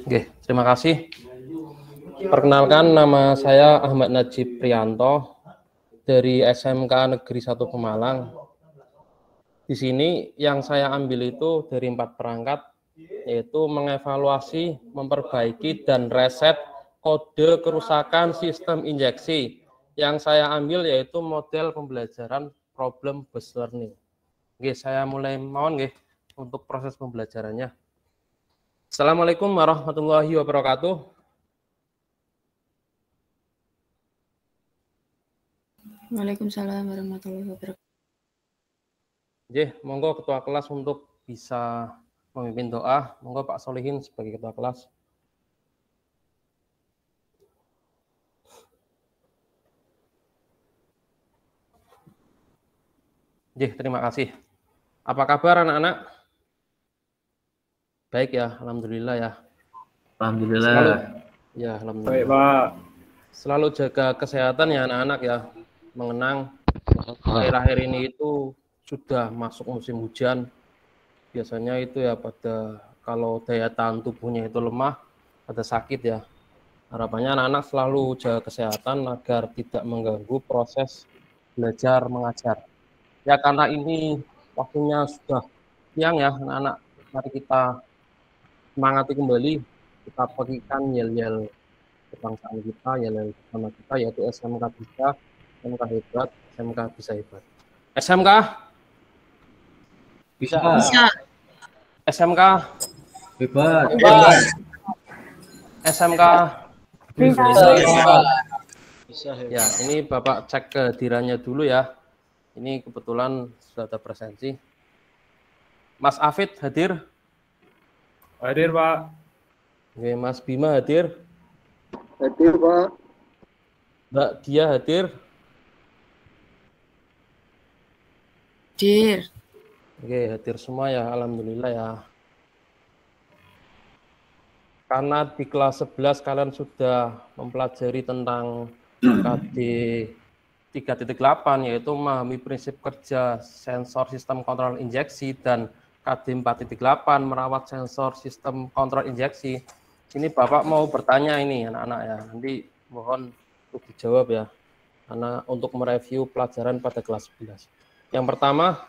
Oke, terima kasih. Perkenalkan, nama saya Ahmad Najib Prianto dari SMK Negeri 1 Pemalang. Di sini yang saya ambil itu dari 4 perangkat, yaitu mengevaluasi, memperbaiki, dan reset kode kerusakan sistem injeksi. Yang saya ambil yaitu model pembelajaran problem based learning. Oke, saya mulai mohon untuk proses pembelajarannya. Assalamualaikum warahmatullahi wabarakatuh. Waalaikumsalam warahmatullahi wabarakatuh. Monggo ketua kelas untuk bisa memimpin doa. Monggo Pak Solihin sebagai ketua kelas. Terima kasih. Apa kabar anak-anak? Baik ya, alhamdulillah ya. Alhamdulillah. Alhamdulillah. Baik, Pak. Selalu jaga kesehatan ya anak-anak ya. Mengenang akhir-akhir ini itu sudah masuk musim hujan. Biasanya itu ya kalau daya tahan tubuhnya itu lemah, pada sakit ya. Harapannya anak-anak selalu jaga kesehatan agar tidak mengganggu proses belajar mengajar. Ya karena ini waktunya sudah siang ya anak-anak, mari kita semangati kembali, kita bagikan yel-yel kebangsaan kita, yel-yel bersama kita, yaitu SMK bisa, SMK hebat, SMK bisa hebat. SMK Bisa. SMK Hebat. SMK Bisa. Ya, ini Bapak cek kehadirannya dulu ya. Ini kebetulan sudah ada presensi. Mas Afid hadir? Hadir, Pak. Oke, Mas Bima hadir? Hadir, Pak. Mbak Dia hadir? Hadir. Oke, hadir semua ya, alhamdulillah ya. Karena di kelas 11 kalian sudah mempelajari tentang KD 3.8, yaitu memahami prinsip kerja sensor sistem kontrol injeksi, dan KD 4.8 merawat sensor sistem kontrol injeksi. Ini Bapak mau bertanya ini anak-anak ya, nanti mohon untuk dijawab ya, karena untuk mereview pelajaran pada kelas 11. Yang pertama,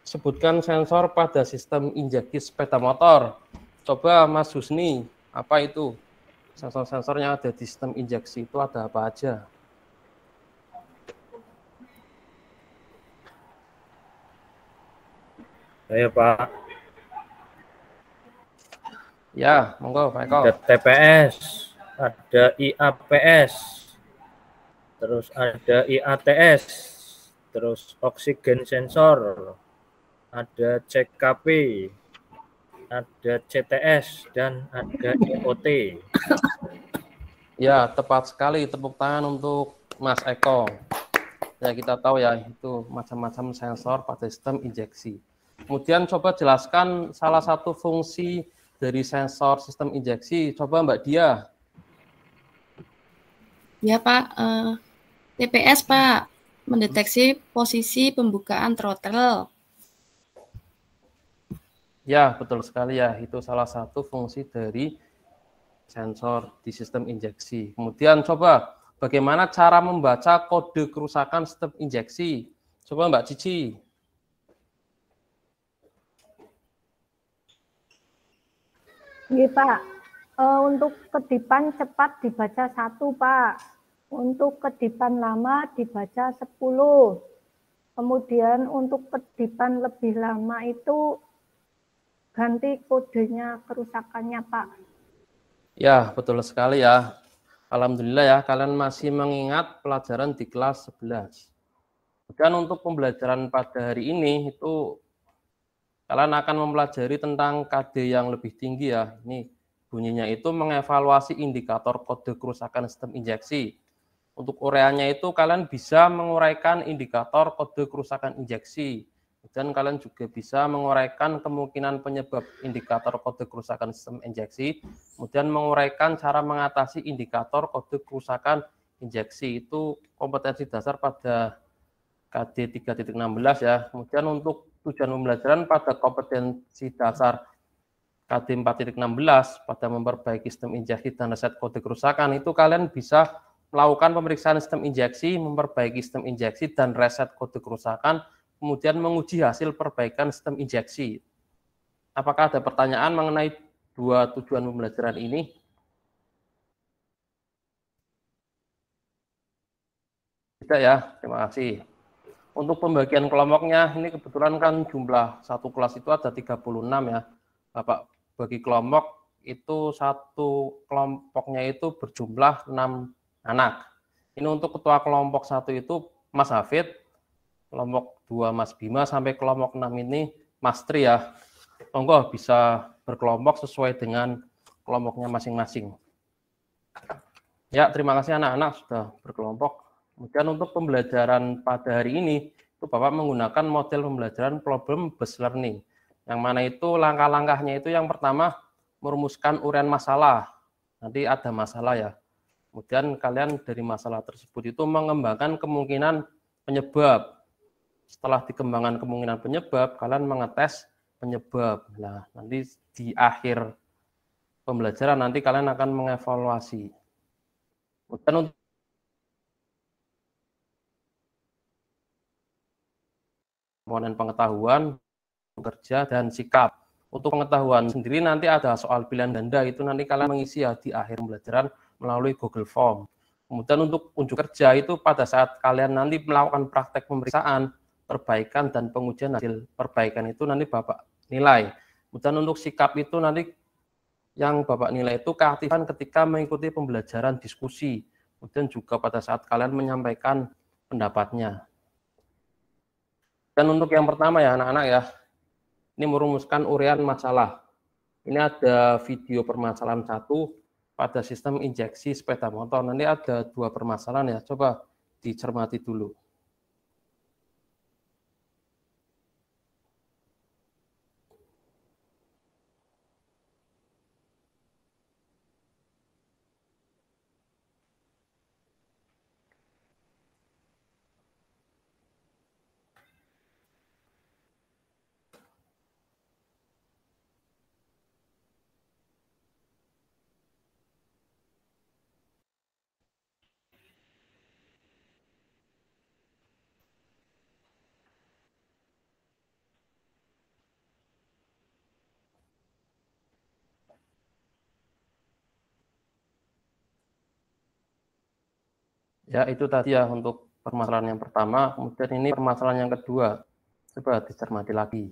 sebutkan sensor pada sistem injeksi sepeda motor. Coba Mas Husni, apa itu? Sensor-sensor yang ada di sistem injeksi itu ada apa aja? Saya, Pak. Ya, monggo Pak Eko. Ada TPS, ada IAPS, terus ada IATS, terus oksigen sensor, ada CKP, ada CTS, dan ada IoT. Ya, tepat sekali. Tepuk tangan untuk Mas Eko. Ya, kita tahu ya, itu macam-macam sensor pada sistem injeksi. Kemudian coba jelaskan salah satu fungsi dari sensor sistem injeksi. Coba Mbak Dia. Ya Pak, TPS Pak, mendeteksi posisi pembukaan throttle. Ya, betul sekali ya. Itu salah satu fungsi dari sensor di sistem injeksi. Kemudian coba bagaimana cara membaca kode kerusakan sistem injeksi. Coba Mbak Cici. Iya, Pak. Untuk kedipan cepat dibaca 1, Pak. Untuk kedipan lama dibaca 10. Kemudian untuk kedipan lebih lama itu ganti kodenya kerusakannya, Pak. Ya, betul sekali ya. Alhamdulillah ya, kalian masih mengingat pelajaran di kelas 11. Dan untuk pembelajaran pada hari ini itu kalian akan mempelajari tentang KD yang lebih tinggi ya. Ini bunyinya itu mengevaluasi indikator kode kerusakan sistem injeksi. Untuk ureannya itu kalian bisa menguraikan indikator kode kerusakan injeksi. Dan kalian juga bisa menguraikan kemungkinan penyebab indikator kode kerusakan sistem injeksi. Kemudian menguraikan cara mengatasi indikator kode kerusakan injeksi. Itu kompetensi dasar pada KD 3.16 ya. Kemudian untuk tujuan pembelajaran pada kompetensi dasar KD 4.16 pada memperbaiki sistem injeksi dan reset kode kerusakan, itu kalian bisa melakukan pemeriksaan sistem injeksi, memperbaiki sistem injeksi dan reset kode kerusakan, kemudian menguji hasil perbaikan sistem injeksi. Apakah ada pertanyaan mengenai dua tujuan pembelajaran ini? Tidak ya, terima kasih. Untuk pembagian kelompoknya, ini kebetulan kan jumlah satu kelas itu ada 36 ya. Bapak bagi kelompok itu satu kelompoknya itu berjumlah 6 anak. Ini untuk ketua kelompok 1 itu Mas Hafid, kelompok 2 Mas Bima, sampai kelompok 6 ini Mas Tri ya. Monggo bisa berkelompok sesuai dengan kelompoknya masing-masing. Ya, terima kasih anak-anak sudah berkelompok. Kemudian untuk pembelajaran pada hari ini, itu Bapak menggunakan model pembelajaran problem based learning. Yang mana itu langkah-langkahnya itu yang pertama, merumuskan uraian masalah. Nanti ada masalah ya. Kemudian kalian dari masalah tersebut itu mengembangkan kemungkinan penyebab. Setelah dikembangkan kemungkinan penyebab, kalian mengetes penyebab. Nah, nanti di akhir pembelajaran nanti kalian akan mengevaluasi. Kemudian untuk komponen pengetahuan, kerja, dan sikap. Untuk pengetahuan sendiri nanti ada soal pilihan ganda, itu nanti kalian mengisi ya di akhir pembelajaran melalui Google Form. Kemudian untuk unjuk kerja itu pada saat kalian nanti melakukan praktek pemeriksaan, perbaikan, dan pengujian hasil perbaikan itu nanti Bapak nilai. Kemudian untuk sikap itu nanti yang Bapak nilai itu keaktifan ketika mengikuti pembelajaran diskusi. Kemudian juga pada saat kalian menyampaikan pendapatnya. Dan untuk yang pertama ya anak-anak ya, ini merumuskan uraian masalah. Ini ada video permasalahan 1 pada sistem injeksi sepeda motor. Nanti ada 2 permasalahan ya, coba dicermati dulu. Ya, itu tadi ya untuk permasalahan yang pertama, kemudian ini permasalahan yang kedua. Coba dicermati lagi.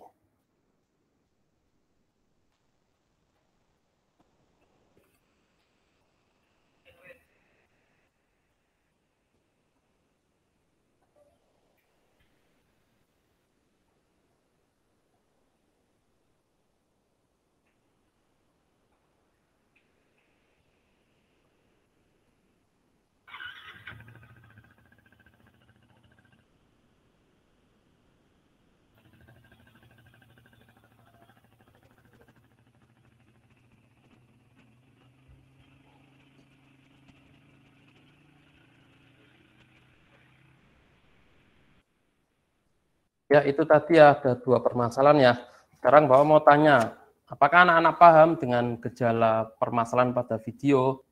Ya, itu tadi ya, ada 2 permasalahan ya. Sekarang Bapak mau tanya, apakah anak-anak paham dengan gejala permasalahan pada video?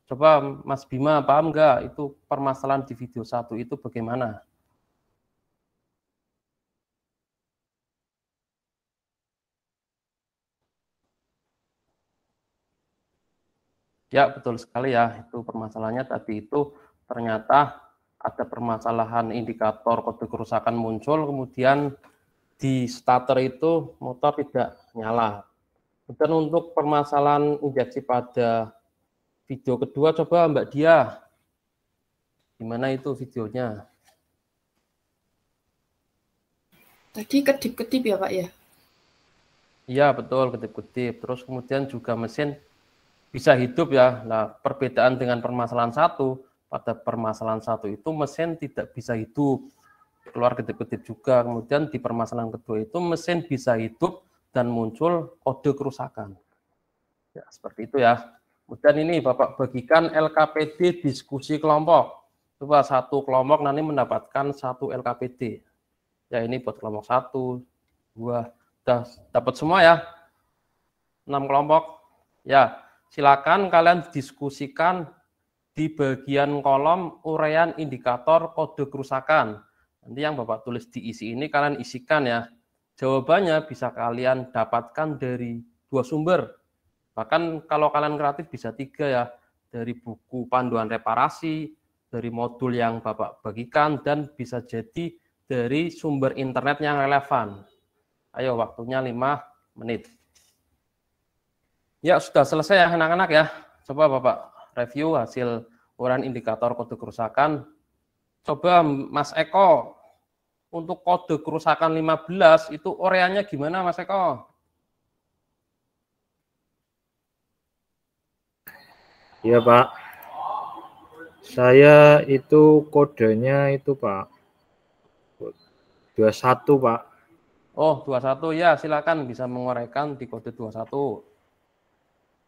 Coba Mas Bima, paham nggak itu permasalahan di video 1 itu bagaimana? Ya, betul sekali ya, itu permasalahannya tadi itu ternyata ada permasalahan indikator kode kerusakan muncul, kemudian di starter itu motor tidak nyala. Dan untuk permasalahan injeksi pada video kedua, coba Mbak Dia, gimana itu videonya? Tadi kedip-kedip ya Pak ya? Iya betul, kedip-kedip. Terus kemudian juga mesin bisa hidup ya. Nah, perbedaan dengan permasalahan 1, pada permasalahan 1 itu mesin tidak bisa hidup, keluar kedip-kedip juga. Kemudian di permasalahan kedua itu mesin bisa hidup dan muncul kode kerusakan. Ya, seperti itu ya. Kemudian ini Bapak bagikan LKPD diskusi kelompok. Coba satu kelompok nanti mendapatkan 1 LKPD. Ya ini buat kelompok 1, 2, udah dapat semua ya. 6 kelompok. Ya, silakan kalian diskusikan di bagian kolom uraian indikator kode kerusakan. Nanti yang Bapak tulis diisi ini kalian isikan ya. Jawabannya bisa kalian dapatkan dari 2 sumber. Bahkan kalau kalian kreatif bisa 3 ya. Dari buku panduan reparasi, dari modul yang Bapak bagikan, dan bisa jadi dari sumber internet yang relevan. Ayo, waktunya 5 menit. Ya, sudah selesai ya anak-anak ya. Coba Bapak review hasil uraian indikator kode kerusakan. Coba Mas Eko, untuk kode kerusakan 15 itu uraiannya gimana Mas Eko? Iya Pak, saya itu kodenya itu Pak, 21 Pak. Oh, 21 ya, silakan bisa menguraikan di kode 21.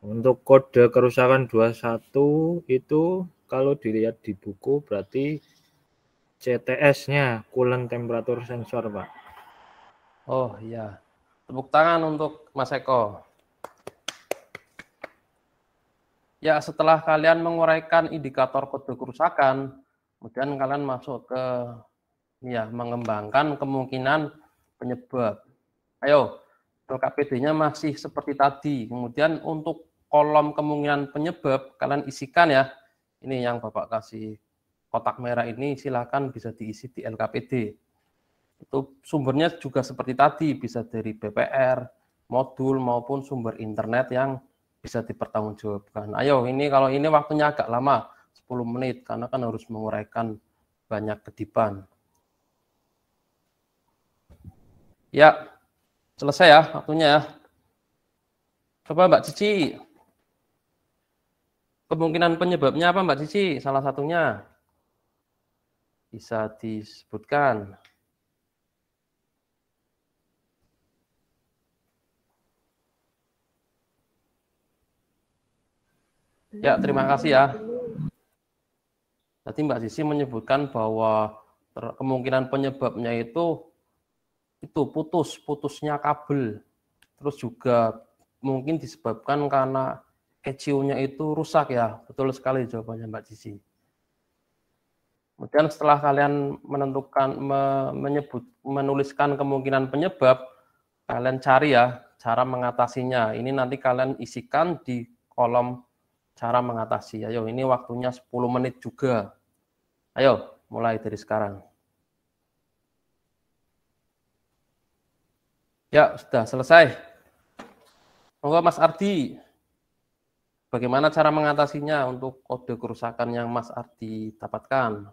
Untuk kode kerusakan 21 itu kalau dilihat di buku berarti CTS-nya, coolant temperature sensor, Pak. Oh iya, tepuk tangan untuk Mas Eko. Ya, setelah kalian menguraikan indikator kode kerusakan, kemudian kalian masuk ke ya mengembangkan kemungkinan penyebab. Ayo, LKPD-nya masih seperti tadi. Kemudian untuk kolom kemungkinan penyebab kalian isikan ya. Ini yang Bapak kasih kotak merah ini silakan bisa diisi di LKPD. Itu sumbernya juga seperti tadi, bisa dari BPR, modul maupun sumber internet yang bisa dipertanggungjawabkan. Ayo, ini kalau ini waktunya agak lama, 10 menit karena kan harus menguraikan banyak kedipan. Ya, selesai ya waktunya ya. Coba Mbak Cici. Kemungkinan penyebabnya apa Mbak Cici? Salah satunya bisa disebutkan. Ya, terima kasih ya. Tadi Mbak Cici menyebutkan bahwa kemungkinan penyebabnya itu putusnya kabel. Terus juga mungkin disebabkan karena ECU-nya itu rusak ya. Betul sekali jawabannya Mbak Cici. Kemudian setelah kalian menuliskan kemungkinan penyebab, kalian cari ya cara mengatasinya. Ini nanti kalian isikan di kolom cara mengatasi. Ayo, ini waktunya 10 menit juga. Ayo, mulai dari sekarang. Ya, sudah selesai. Monggo Mas Ardi. Bagaimana cara mengatasinya untuk kode kerusakan yang Mas Ardi dapatkan?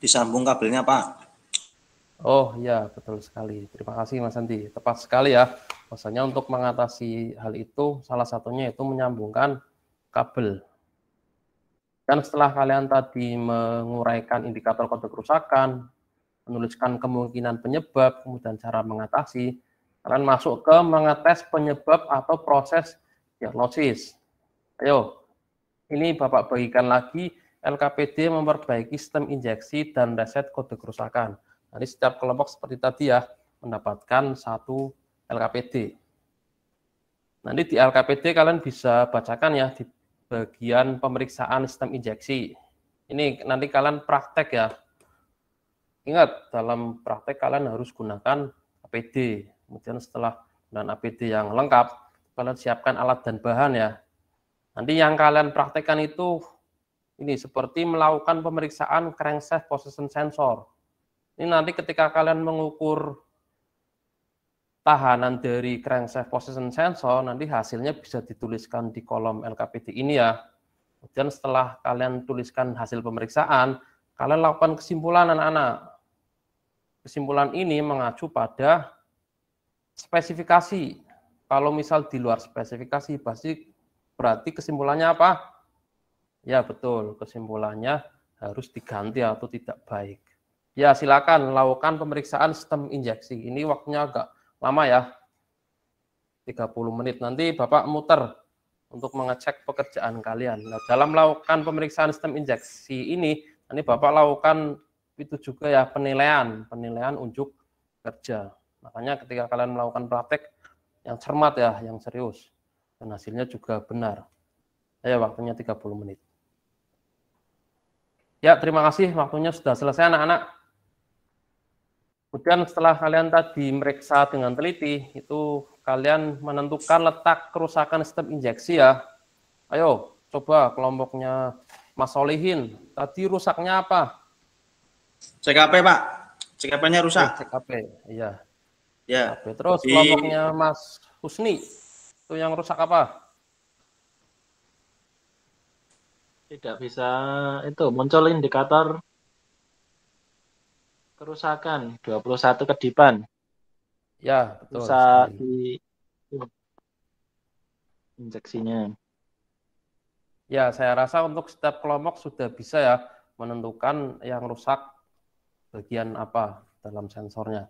Disambung kabelnya, Pak. Oh ya, betul sekali. Terima kasih Mas Andi. Tepat sekali ya. Maksudnya untuk mengatasi hal itu, salah satunya itu menyambungkan kabel. Dan setelah kalian tadi menguraikan indikator kode kerusakan, menuliskan kemungkinan penyebab, kemudian cara mengatasi, kalian masuk ke mengetes penyebab atau proses diagnosis. Ayo, ini Bapak bagikan lagi LKPD memperbaiki sistem injeksi dan reset kode kerusakan. Nanti setiap kelompok seperti tadi ya, mendapatkan 1 LKPD. Nanti di LKPD kalian bisa bacakan ya di bagian pemeriksaan sistem injeksi. Ini nanti kalian praktek ya. Ingat, dalam praktek kalian harus gunakan APD. Kemudian setelah dan APD yang lengkap, kalian siapkan alat dan bahan ya. Nanti yang kalian praktekkan itu ini seperti melakukan pemeriksaan crankshaft position sensor. Ini nanti ketika kalian mengukur tahanan dari crankshaft position sensor, nanti hasilnya bisa dituliskan di kolom LKPD ini ya. Kemudian setelah kalian tuliskan hasil pemeriksaan, kalian lakukan kesimpulan anak-anak. Kesimpulan ini mengacu pada spesifikasi. Kalau misal di luar spesifikasi, pasti berarti kesimpulannya apa? Ya betul, kesimpulannya harus diganti atau tidak baik. Ya silakan lakukan pemeriksaan sistem injeksi. Ini waktunya agak lama ya, 30 menit. Nanti Bapak muter untuk mengecek pekerjaan kalian. Nah, dalam melakukan pemeriksaan sistem injeksi ini, nanti Bapak lakukan itu juga ya penilaian unjuk kerja. Makanya ketika kalian melakukan praktek yang cermat ya, yang serius, dan hasilnya juga benar. Ya, waktunya 30 menit. Ya, terima kasih, waktunya sudah selesai anak-anak. Kemudian setelah kalian tadi meriksa dengan teliti, itu kalian menentukan letak kerusakan sistem injeksi ya. Ayo, coba kelompoknya Mas Solihin, tadi rusaknya apa? CKP, Pak. CKP-nya rusak. CKP, iya. Ya. CKP. Terus kelompoknya Mas Husni, itu yang rusak apa? Tidak bisa itu muncul indikator kerusakan 21 kedipan. Ya, betul Rusak sekali. di injeksinya. Ya, saya rasa untuk setiap kelompok sudah bisa ya menentukan yang rusak bagian apa dalam sensornya.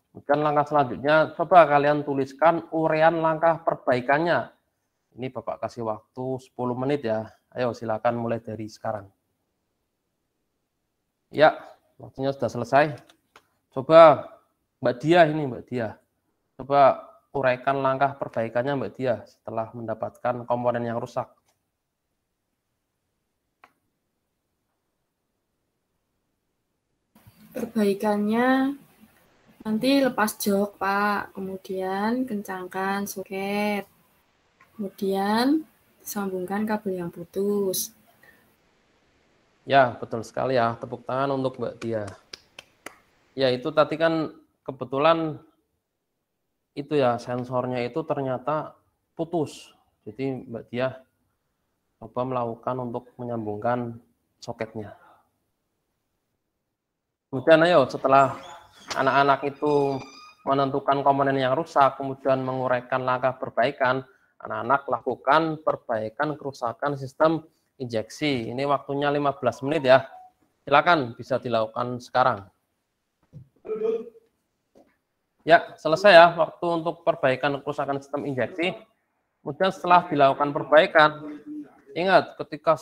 Kemudian langkah selanjutnya, coba kalian tuliskan uraian langkah perbaikannya. Ini Bapak kasih waktu 10 menit ya. Ayo silakan mulai dari sekarang. Ya, waktunya sudah selesai. Coba Mbak Dia ini, Mbak Dia. Coba uraikan langkah perbaikannya Mbak Dia setelah mendapatkan komponen yang rusak. Perbaikannya nanti lepas jok, Pak. Kemudian kencangkan soket. Kemudian sambungkan kabel yang putus. Ya, betul sekali ya. Tepuk tangan untuk Mbak Dia. Ya, itu tadi kan kebetulan itu ya, sensornya itu ternyata putus. Jadi Mbak Dia coba melakukan untuk menyambungkan soketnya. Kemudian ayo setelah anak-anak itu menentukan komponen yang rusak, kemudian menguraikan langkah perbaikan, anak-anak lakukan perbaikan kerusakan sistem injeksi. Ini waktunya 15 menit ya. Silakan bisa dilakukan sekarang. Ya, selesai ya waktu untuk perbaikan kerusakan sistem injeksi. Kemudian setelah dilakukan perbaikan, ingat ketika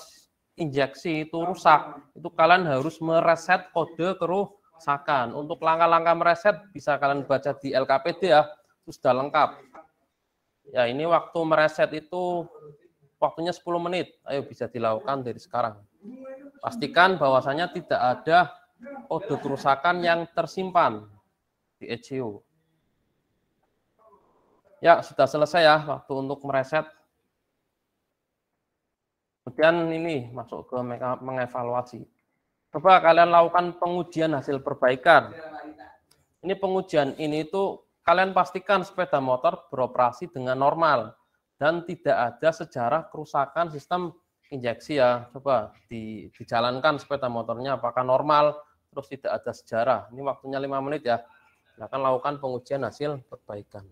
injeksi itu rusak, itu kalian harus mereset kode kerusakan. Untuk langkah-langkah mereset bisa kalian baca di LKPD ya, itu sudah lengkap. Ya, ini waktu mereset itu waktunya 10 menit. Ayo bisa dilakukan dari sekarang. Pastikan bahwasanya tidak ada kode kerusakan yang tersimpan di ECU. Ya, sudah selesai ya waktu untuk mereset. Kemudian ini masuk ke mengevaluasi. Coba kalian lakukan pengujian hasil perbaikan. Ini pengujian ini itu kalian pastikan sepeda motor beroperasi dengan normal dan tidak ada sejarah kerusakan sistem injeksi ya. Coba dijalankan sepeda motornya apakah normal, terus tidak ada sejarah. Ini waktunya 5 menit ya. Silakan lakukan pengujian hasil perbaikan.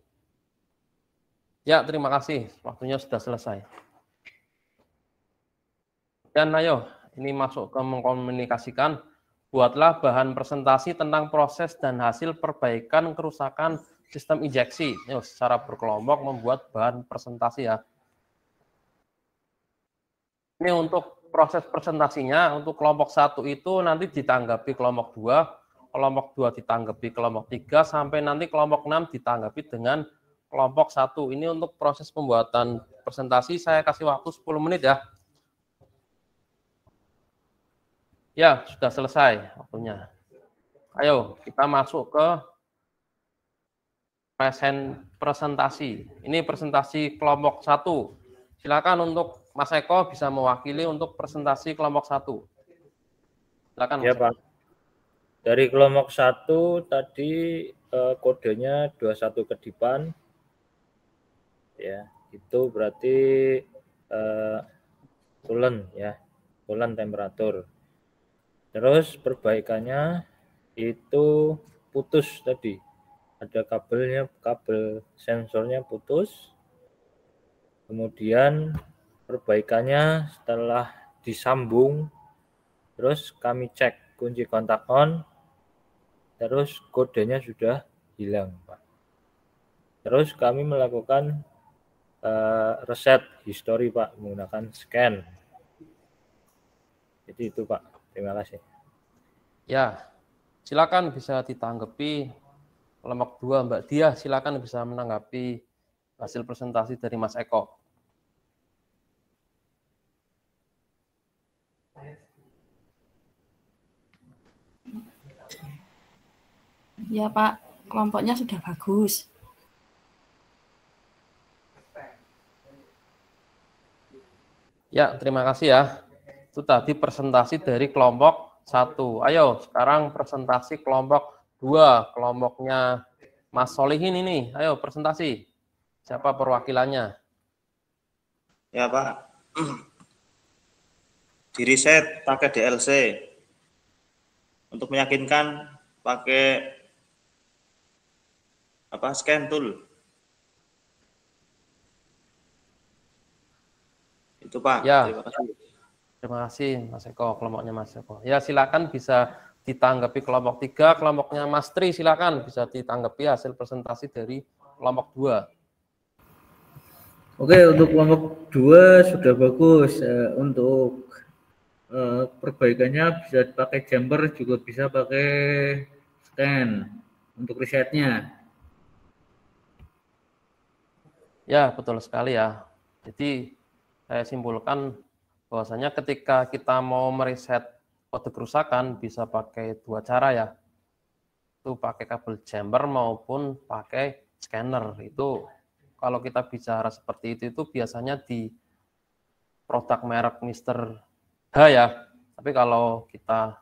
Ya, terima kasih. Waktunya sudah selesai. Dan ayo, ini masuk ke mengkomunikasikan. Buatlah bahan presentasi tentang proses dan hasil perbaikan kerusakan sistem injeksi. Yuk, secara berkelompok membuat bahan presentasi ya. Ini untuk proses presentasinya, untuk kelompok 1 itu nanti ditanggapi kelompok 2, kelompok 2 ditanggapi kelompok 3, sampai nanti kelompok 6 ditanggapi dengan kelompok 1. Ini untuk proses pembuatan presentasi, saya kasih waktu 10 menit ya. Ya, sudah selesai waktunya. Ayo, kita masuk ke presentasi. Ini presentasi kelompok 1. Silakan untuk Mas Eko bisa mewakili untuk presentasi kelompok 1. Silakan Mas Ya, Eko. Pak. Dari kelompok 1 tadi kodenya 21 kedipan. Ya, itu berarti coolant ya, coolant temperatur. Terus perbaikannya itu putus tadi. Ada kabelnya, kabel sensornya putus. Kemudian perbaikannya setelah disambung, terus kami cek kunci kontak on, terus kodenya sudah hilang, Pak. Terus kami melakukan reset history, Pak, menggunakan scan. Jadi itu, Pak. Terima kasih. Ya, silakan bisa ditanggapi. Kelompok 2 Mbak Diah, silakan bisa menanggapi hasil presentasi dari Mas Eko. Ya Pak, kelompoknya sudah bagus. Ya, terima kasih ya. Itu tadi presentasi dari kelompok 1. Ayo, sekarang presentasi kelompok 2. Kelompoknya Mas Solihin ini. Ayo, presentasi. Siapa perwakilannya? Ya Pak. Di riset pakai DLC. Untuk meyakinkan pakai scan tool. Itu Pak. Ya. Terima kasih. Terima kasih Mas Eko, kelompoknya Mas Eko. Ya, silakan bisa ditanggapi kelompok 3, kelompoknya Mas Tri, silakan bisa ditanggapi hasil presentasi dari kelompok 2. Oke, untuk kelompok 2 sudah bagus. Untuk perbaikannya bisa pakai jumper, juga bisa pakai scan untuk risetnya. Ya, betul sekali ya. Jadi saya simpulkan bahwasanya ketika kita mau meriset kode kerusakan bisa pakai 2 cara ya. Itu pakai kabel jumper maupun pakai scanner. Itu kalau kita bicara seperti itu biasanya di produk merek Mr. H ya. Tapi kalau kita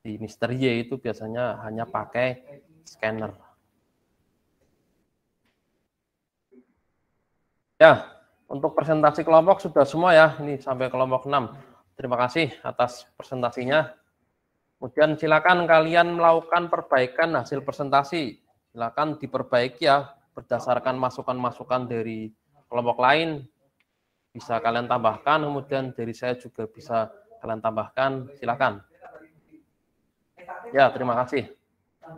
di Mr. Y itu biasanya hanya pakai scanner. Ya, untuk presentasi kelompok sudah semua ya. Ini sampai kelompok 6. Terima kasih atas presentasinya. Kemudian silakan kalian melakukan perbaikan hasil presentasi. Silakan diperbaiki ya berdasarkan masukan-masukan dari kelompok lain. Bisa kalian tambahkan, kemudian dari saya juga bisa kalian tambahkan. Silakan. Ya, terima kasih.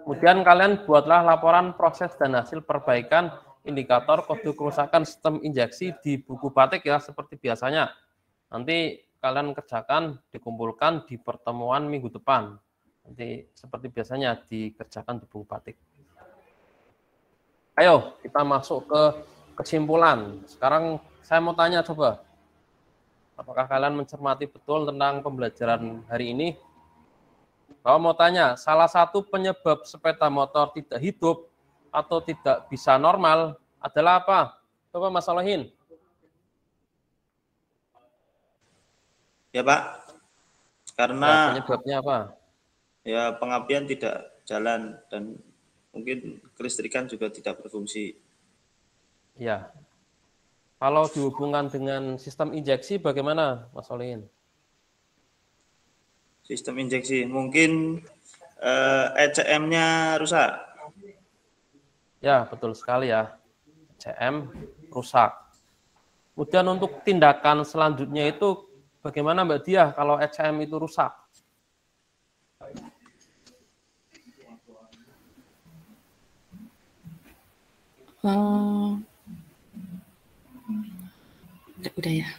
Kemudian kalian buatlah laporan proses dan hasil perbaikan indikator kode kerusakan sistem injeksi di buku batik ya, seperti biasanya. Nanti kalian kerjakan, dikumpulkan di pertemuan minggu depan. Nanti seperti biasanya dikerjakan di buku batik. Ayo, kita masuk ke kesimpulan. Sekarang saya mau tanya coba, apakah kalian mencermati betul tentang pembelajaran hari ini? Kalau mau tanya, salah satu penyebab sepeda motor tidak hidup atau tidak bisa normal adalah apa? Coba Mas Solihin. Ya Pak, karena penyebabnya apa? Ya pengapian tidak jalan dan mungkin kelistrikan juga tidak berfungsi. Ya. Kalau dihubungkan dengan sistem injeksi bagaimana Mas Solihin? Sistem injeksi mungkin ECM-nya rusak. Ya, betul sekali ya. ECM rusak. Kemudian untuk tindakan selanjutnya itu bagaimana Mbak Diah kalau ECM itu rusak? Udah ya.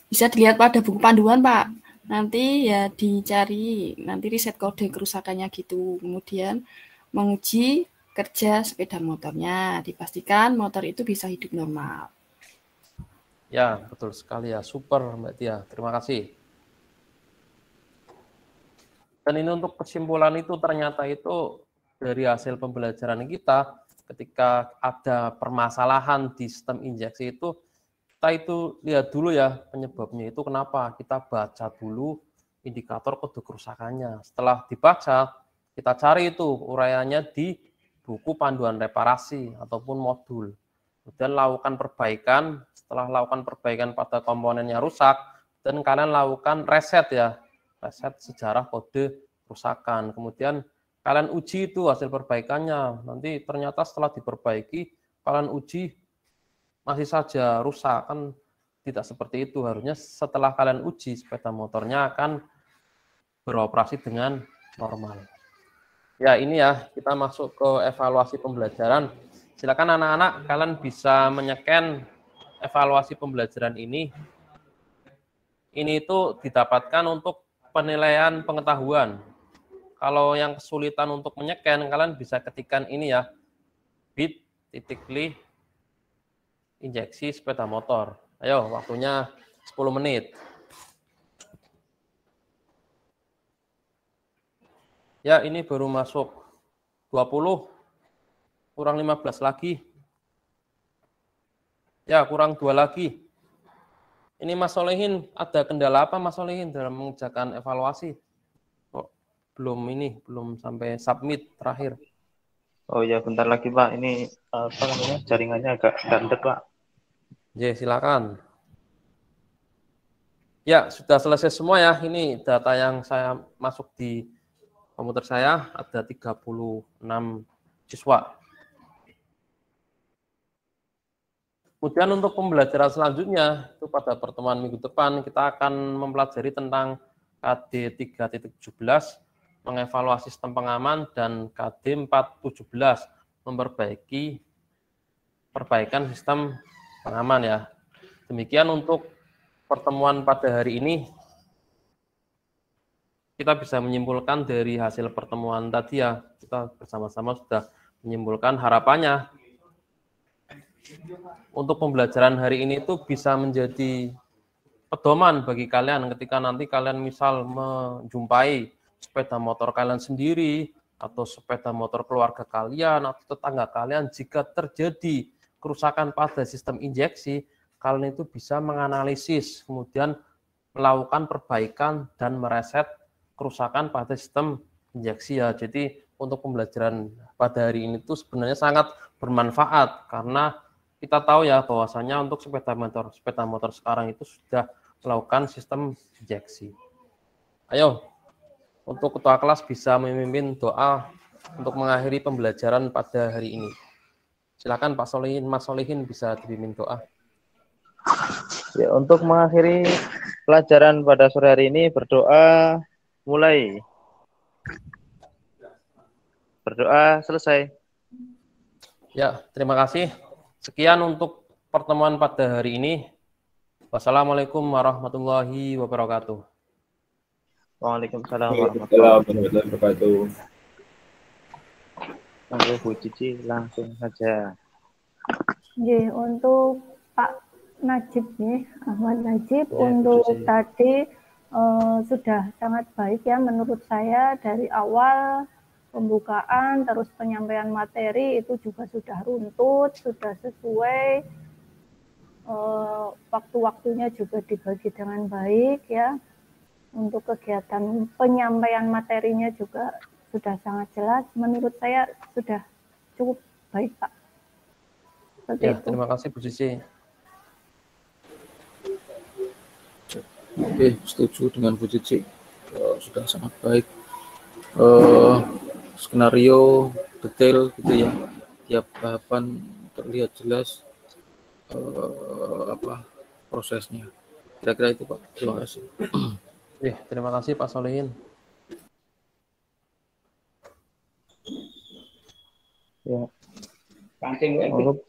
Bisa dilihat pada buku panduan, Pak. Nanti ya dicari, nanti riset kode kerusakannya gitu. Kemudian menguji kerja sepeda motornya, dipastikan motor itu bisa hidup normal. Ya, betul sekali ya. Super Mbak Tia, terima kasih. Dan ini untuk kesimpulan itu ternyata itu dari hasil pembelajaran kita, ketika ada permasalahan di sistem injeksi itu, kita itu lihat dulu ya penyebabnya itu kenapa. Kita baca dulu indikator kode kerusakannya. Setelah dibaca, kita cari itu uraiannya di buku panduan reparasi ataupun modul. Kemudian lakukan perbaikan. Setelah lakukan perbaikan pada komponennya rusak, dan kalian lakukan reset ya, reset sejarah kode kerusakan. Kemudian kalian uji itu hasil perbaikannya. Nanti ternyata setelah diperbaiki, kalian uji masih saja rusak, kan tidak seperti itu. Harusnya setelah kalian uji, sepeda motornya akan beroperasi dengan normal. Ya, ini ya, kita masuk ke evaluasi pembelajaran. Silakan anak-anak, kalian bisa menyekan evaluasi pembelajaran ini. Ini itu didapatkan untuk penilaian pengetahuan. Kalau yang kesulitan untuk menyeken, kalian bisa ketikkan ini ya, bit.ly injeksi sepeda motor. Ayo, waktunya 10 menit. Ya, ini baru masuk 20, kurang 15 lagi. Ya, kurang 2 lagi. Ini Mas Solehin, ada kendala apa Mas Solehin dalam mengerjakan evaluasi? Kok belum sampai submit terakhir. Oh ya, bentar lagi Pak. Ini apa namanya, jaringannya agak gandet Pak. Ya, silakan. Ya, sudah selesai semua ya. Ini data yang saya masuk di komputer saya, ada 36 siswa. Kemudian untuk pembelajaran selanjutnya, itu pada pertemuan minggu depan, kita akan mempelajari tentang KD 3.17, mengevaluasi sistem pengaman, dan KD 4.17, perbaikan sistem pengaman ya. Demikian untuk pertemuan pada hari ini. Kita bisa menyimpulkan dari hasil pertemuan tadi ya, kita bersama-sama sudah menyimpulkan harapannya untuk pembelajaran hari ini itu bisa menjadi pedoman bagi kalian ketika nanti kalian misal menjumpai sepeda motor kalian sendiri atau sepeda motor keluarga kalian atau tetangga kalian, jika terjadi kerusakan pada sistem injeksi, kalian itu bisa menganalisis, kemudian melakukan perbaikan dan mereset kerusakan pada sistem injeksi ya. Jadi untuk pembelajaran pada hari ini itu sebenarnya sangat bermanfaat karena kita tahu ya bahwasanya untuk sepeda motor sekarang itu sudah melakukan sistem injeksi. Ayo, untuk ketua kelas bisa memimpin doa untuk mengakhiri pembelajaran pada hari ini. Silakan Pak Solehin, Mas Solehin bisa dipimpin doa. Ya, untuk mengakhiri pelajaran pada sore hari ini berdoa mulai. Berdoa selesai. Ya, terima kasih. Sekian untuk pertemuan pada hari ini. Wassalamualaikum warahmatullahi wabarakatuh. Waalaikumsalam warahmatullahi wabarakatuh. Monggo Bu Cici langsung saja. Nggih, untuk Pak Najib nih, Ahmad Najib, untuk tadi sudah sangat baik ya menurut saya, dari awal pembukaan terus penyampaian materi itu juga sudah runtut, sudah sesuai, waktu-waktunya juga dibagi dengan baik ya. Untuk kegiatan penyampaian materinya juga sudah sangat jelas, menurut saya sudah cukup baik Pak. Seperti Ya, itu. terima kasih Bu Cici. Oke, setuju dengan Bu Cici. Sudah sangat baik. Skenario detail gitu ya, tiap tahapan terlihat jelas prosesnya. Kira-kira itu Pak. Terima kasih. Terima kasih Pak Solehin. Ya. Untuk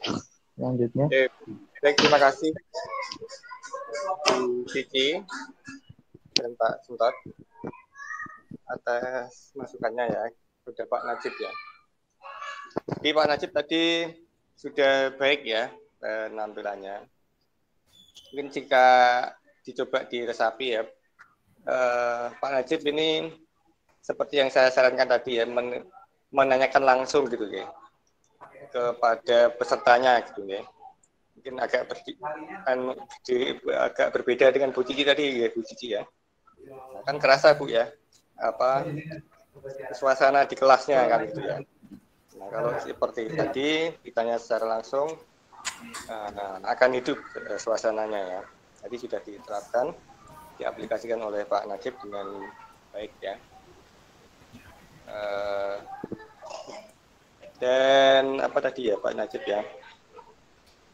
selanjutnya. Baik, terima kasih Bu Cici dan Pak Suntot atas masukannya ya. Sudah Pak Najib ya. Jadi Pak Najib tadi sudah baik ya penampilannya. Mungkin jika dicoba diresapi ya, Pak Najib ini seperti yang saya sarankan tadi ya, menanyakan langsung gitu ya kepada pesertanya gitu ya. Mungkin agak berbeda dengan Bu Cici tadi ya, Bu Cici ya. Nah, kan kerasa Bu ya, suasana di kelasnya kan gitu ya. Nah, kalau seperti tadi ditanya secara langsung, akan hidup suasananya ya. Tadi sudah diterapkan, diaplikasikan oleh Pak Najib dengan baik ya. Dan apa tadi ya Pak Najib ya?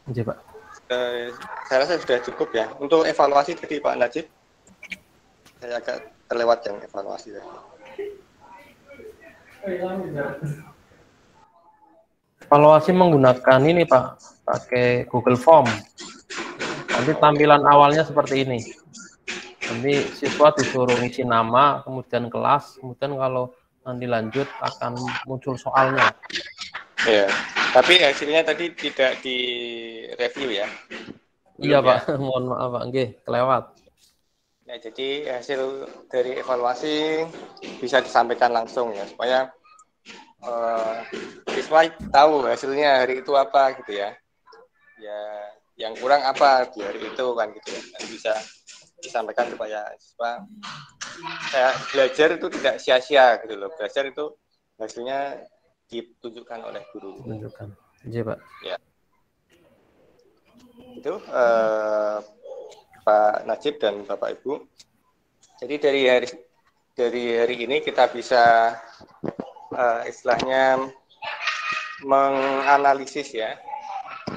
Iya Pak. Saya rasa sudah cukup ya. Untuk evaluasi tadi Pak Najib, saya agak terlewat yang evaluasi tadi. Evaluasi menggunakan ini Pak, pakai Google Form. Nanti tampilan awalnya seperti ini. Nanti siswa disuruh isi nama, kemudian kelas, kemudian kalau nanti lanjut akan muncul soalnya. Ya, tapi hasilnya tadi tidak direview ya? Iya Belum, Pak, mohon maaf Pak, nggih, kelewat. Nah, jadi hasil dari evaluasi bisa disampaikan langsung ya, supaya siswa tahu hasilnya hari itu apa gitu ya. Ya, yang kurang apa di hari itu kan gitu ya. Dan bisa disampaikan supaya siswa belajar itu tidak sia-sia gitu loh. Belajar itu hasilnya ditunjukkan oleh guru. Tunjukkan. Iya Pak. Ya. Itu Pak Najib dan Bapak Ibu. Jadi dari hari ini kita bisa istilahnya menganalisis ya.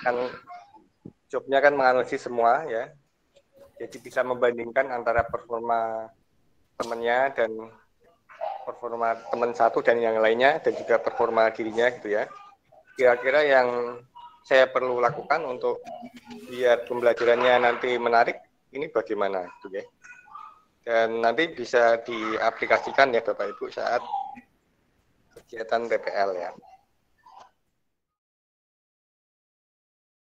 Kan jobnya kan menganalisis semua ya. Jadi bisa membandingkan antara performa temannya dan performa teman satu dan yang lainnya dan juga performa dirinya gitu ya. Kira-kira yang saya perlu lakukan untuk biar pembelajarannya nanti menarik, ini bagaimana gitu ya. Dan nanti bisa diaplikasikan ya Bapak Ibu saat kegiatan PPL ya.